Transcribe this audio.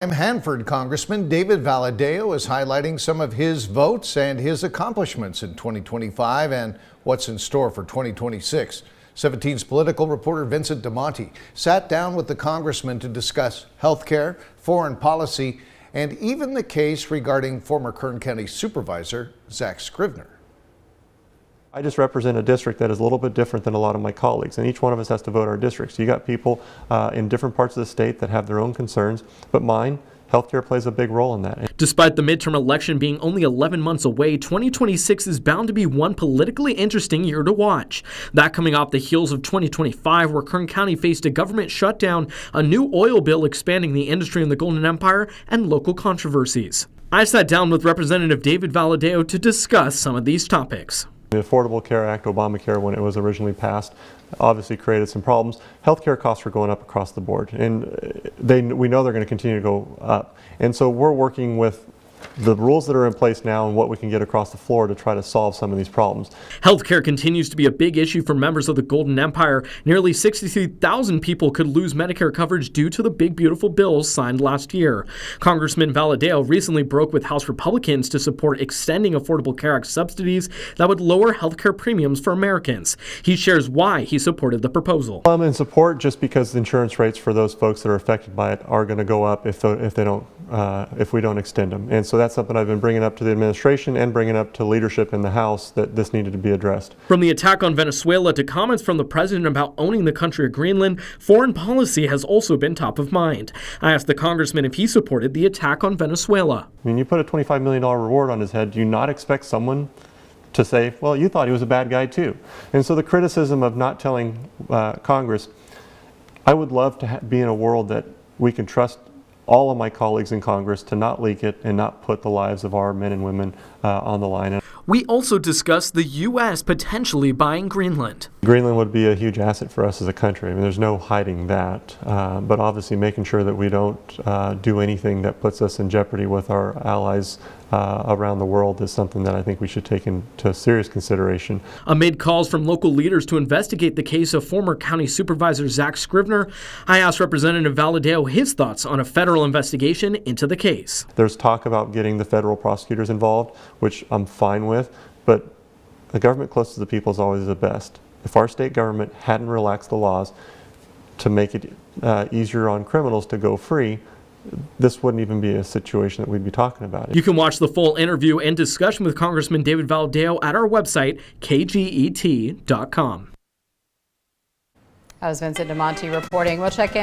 Hanford Congressman David Valadao is highlighting some of his votes and his accomplishments in 2025 and what's in store for 2026. 17's political reporter Vincent DeMonte sat down with the congressman to discuss health care, foreign policy, and even the case regarding former Kern County Supervisor Zach Scrivner. I just represent a district that is a little bit different than a lot of my colleagues, and each one of us has to vote our district. So you got people in different parts of the state that have their own concerns, but mine, healthcare plays a big role in that. Despite the midterm election being only 11 months away, 2026 is bound to be one politically interesting year to watch. That coming off the heels of 2025, where Kern County faced a government shutdown, a new oil bill expanding the industry in the Golden Empire, and local controversies. I sat down with Representative David Valadao to discuss some of these topics. The Affordable Care Act, Obamacare, when it was originally passed, obviously created some problems. Healthcare costs are going up across the board, and we know they're going to continue to go up. And so we're working with the rules that are in place now and what we can get across the floor to try to solve some of these problems. Healthcare continues to be a big issue for members of the Golden Empire. Nearly 63,000 people could lose Medicare coverage due to the big beautiful bills signed last year. Congressman Valadao recently broke with House Republicans to support extending Affordable Care Act subsidies that would lower healthcare premiums for Americans. He shares why he supported the proposal. I'm in support just because the insurance rates for those folks that are affected by it are going to go up if we don't extend them. And so that's something I've been bringing up to the administration and bringing up to leadership in the House, that this needed to be addressed. From the attack on Venezuela to comments from the president about owning the country of Greenland, foreign policy has also been top of mind. I asked the congressman if he supported the attack on Venezuela. I mean, you put a $25 million reward on his head, do you not expect someone to say, well, you thought he was a bad guy too? And so the criticism of not telling Congress, I would love to be in a world that we can trust all of my colleagues in Congress to not leak it and not put the lives of our men and women on the line. We also discussed the U.S. potentially buying Greenland. Greenland would be a huge asset for us as a country. I mean, there's no hiding that. But obviously making sure that we don't do anything that puts us in jeopardy with our allies around the world is something that I think we should take into serious consideration. Amid calls from local leaders to investigate the case of former County Supervisor Zach Scrivner, I asked Representative Valadao his thoughts on a federal investigation into the case. There's talk about getting the federal prosecutors involved, which I'm fine with, but the government close to the people is always the best. If our state government hadn't relaxed the laws to make it easier on criminals to go free, this wouldn't even be a situation that we'd be talking about. You can watch the full interview and discussion with Congressman David Valadao at our website, kget.com. That was Vincent DeMonte reporting. We'll check in.